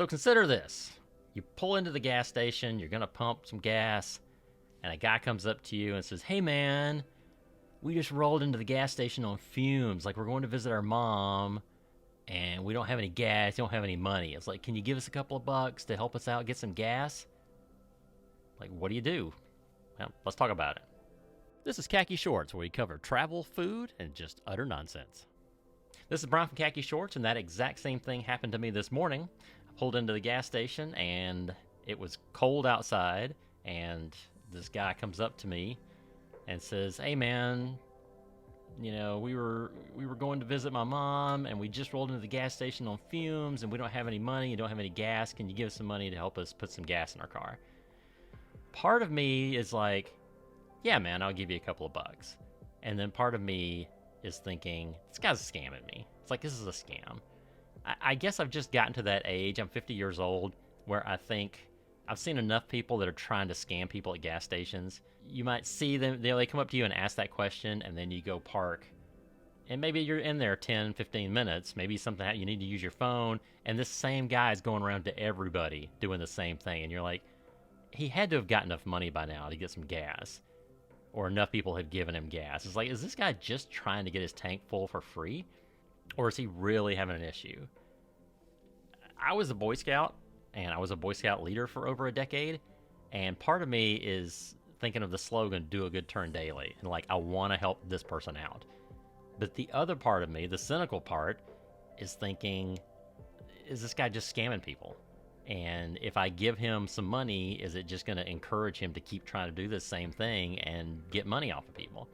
So consider this. You pull into the gas station, you're going to pump some gas, and a guy comes up to you and says, "Hey man, we just rolled into the gas station on fumes. Like, we're going to visit our mom, and we don't have any gas, don't have any money." It's like, "Can you give us a couple of bucks to help us out, get some gas?" Like, what do you do? Well, let's talk about it. This is Khaki Shorts, where we cover travel, food, and just utter nonsense. This is Brian from Khaki Shorts, and that exact same thing happened to me this morning. I pulled into the gas station, and it was cold outside, and this guy comes up to me and says, "Hey man, you know, we were going to visit my mom, and we just rolled into the gas station on fumes, and we don't have any money, and don't have any gas. Can you give us some money to help us put some gas in our car?" Part of me is like, "Yeah man, I'll give you a couple of bucks." And then part of me is thinking, this guy's scamming me. It's like, this is a scam. I guess I've just gotten to that age, I'm 50 years old, where I think I've seen enough people that are trying to scam people at gas stations. You might see them, they come up to you and ask that question, and then you go park. And maybe you're in there 10, 15 minutes, maybe something, you need to use your phone, and this same guy is going around to everybody doing the same thing. And you're like, he had to have got enough money by now to get some gas. Or enough people had given him gas. It's like, is this guy just trying to get his tank full for free? Or is he really having an issue? I was a Boy Scout, and I was a Boy Scout leader for over a decade, and part of me is thinking of the slogan, "Do a good turn daily," and like, I want to help this person out. But the other part of me, the cynical part, is thinking, is this guy just scamming people? And if I give him some money, is it just going to encourage him to keep trying to do the same thing and get money off of people?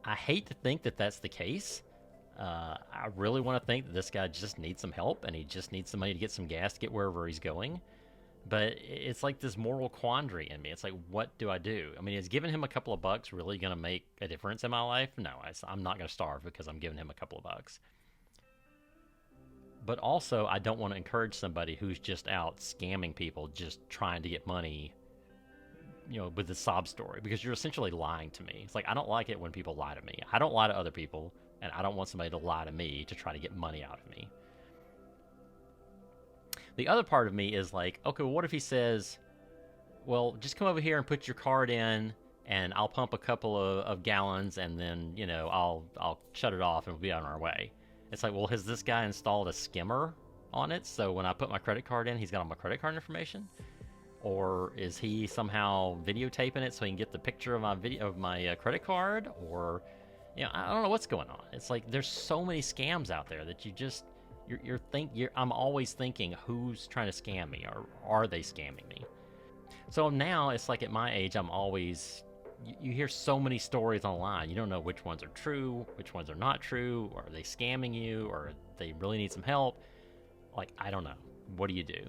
I hate to think that that's the case. I really want to think that this guy just needs some help, and he just needs some money to get some gas to get wherever he's going. But it's like this moral quandary in me. It's like, what do I do? I mean, is giving him a couple of bucks really going to make a difference in my life? No, I'm not going to starve because I'm giving him a couple of bucks. But also, I don't want to encourage somebody who's just out scamming people, just trying to get money, with the sob story, because you're essentially lying to me. It's like, I don't like it when people lie to me. I don't lie to other people, and I don't want somebody to lie to me to try to get money out of me. The other part of me is like, okay, well, what if he says, "Well, just come over here and put your card in, and I'll pump a couple of gallons, and then, I'll shut it off and we'll be on our way." It's like, well, has this guy installed a skimmer on it? So when I put my credit card in, he's got all my credit card information? Or is he somehow videotaping it so he can get the picture of my credit card? Or, I don't know what's going on. It's like, there's so many scams out there that I'm always thinking, who's trying to scam me, or are they scamming me? So now it's like, at my age, I'm always, you hear so many stories online. You don't know which ones are true, which ones are not true, or are they scamming you, or they really need some help. Like, I don't know. What do you do?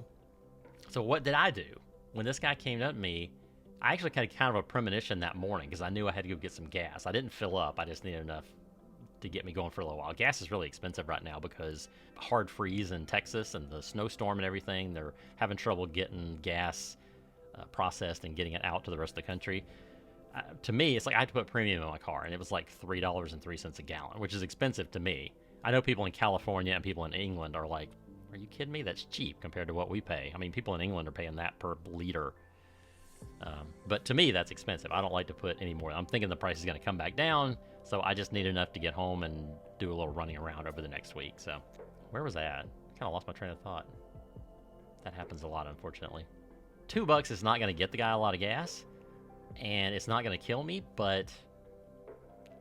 So what did I do? When this guy came up to me, I actually had kind of a premonition that morning, because I knew I had to go get some gas. I didn't fill up. I just needed enough to get me going for a little while. Gas is really expensive right now because hard freeze in Texas and the snowstorm and everything. They're having trouble getting gas processed and getting it out to the rest of the country. To me, it's like I had to put premium in my car, and it was like $3.03 a gallon, which is expensive to me. I know people in California and people in England are like, "Are you kidding me? That's cheap compared to what we pay." I mean, people in England are paying that per liter. But to me, that's expensive. I don't like to put any more. I'm thinking the price is going to come back down, so I just need enough to get home and do a little running around over the next week. So where was that? Kind of lost my train of thought. That happens a lot, unfortunately. $2 is not going to get the guy a lot of gas, and it's not going to kill me, but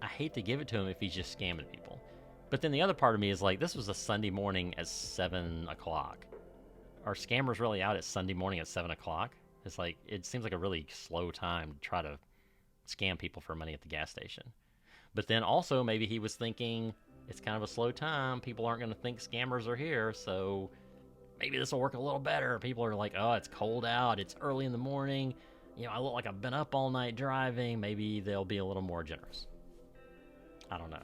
I hate to give it to him if he's just scamming people. But then the other part of me is like, this was a Sunday morning at 7 o'clock. Are scammers really out at Sunday morning at 7 o'clock? It's like, it seems like a really slow time to try to scam people for money at the gas station. But then also, maybe he was thinking, it's kind of a slow time. People aren't going to think scammers are here, so maybe this will work a little better. People are like, oh, it's cold out. It's early in the morning. I look like I've been up all night driving. Maybe they'll be a little more generous. I don't know.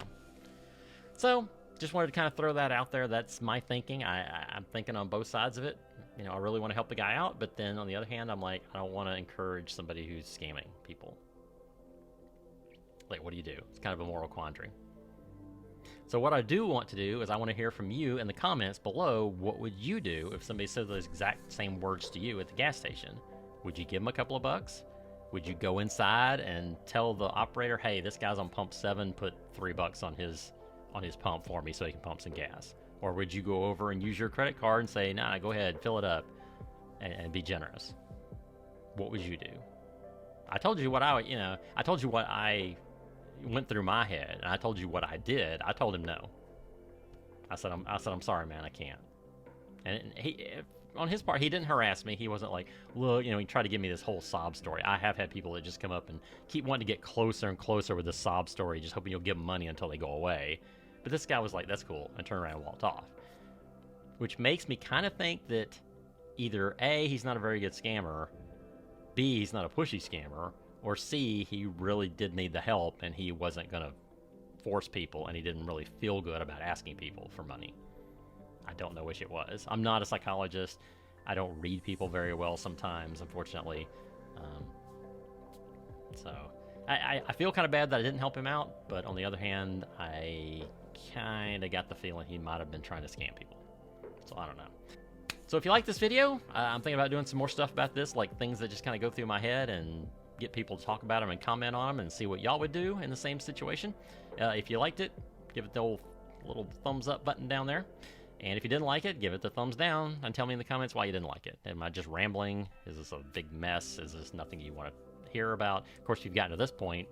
So, just wanted to kind of throw that out there. That's my thinking. I'm thinking on both sides of it. I really want to help the guy out, but then on the other hand, I'm like, I don't want to encourage somebody who's scamming people. Like, what do you do? It's kind of a moral quandary. So what I do want to do is I want to hear from you in the comments below. What would you do if somebody said those exact same words to you at the gas station? Would you give them a couple of bucks? Would you go inside and tell the operator, hey, this guy's on pump 7, put $3 on his pump for me so he can pump some gas? Or would you go over and use your credit card and say, nah, go ahead, fill it up, and be generous? What would you do? I told you what I told you what I went through my head, and I told you what I did. I told him no. I said, I'm sorry, man, I can't. And he, on his part, he didn't harass me. He wasn't like, look, he tried to give me this whole sob story. I have had people that just come up and keep wanting to get closer and closer with this sob story, just hoping you'll give them money until they go away. But this guy was like, that's cool, and turned around and walked off. Which makes me kind of think that either A, he's not a very good scammer, B, he's not a pushy scammer, or C, he really did need the help and he wasn't going to force people and he didn't really feel good about asking people for money. I don't know which it was. I'm not a psychologist. I don't read people very well sometimes, unfortunately. So I feel kind of bad that I didn't help him out, but on the other hand, I kind of got the feeling he might have been trying to scam people. So I don't know. So if you like this video, I'm thinking about doing some more stuff about this, like things that just kind of go through my head, and get people to talk about them and comment on them and see what y'all would do in the same situation. If you liked it, give it the old little thumbs up button down there. And if you didn't like it, give it the thumbs down and tell me in the comments why you didn't like it. Am I just rambling? Is this a big mess? Is this nothing you want to hear about? Of course, if you've gotten to this point,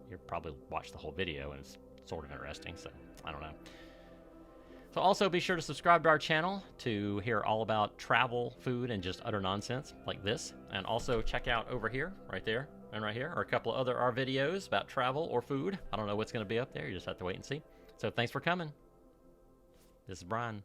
you've probably watched the whole video and it's sort of interesting, so I don't know. So also be sure to subscribe to our channel to hear all about travel, food, and just utter nonsense like this. And also check out over here, right there, and right here are a couple of other our videos about travel or food. I don't know what's going to be up there. You just have to wait and see. So thanks for coming. This is Brian.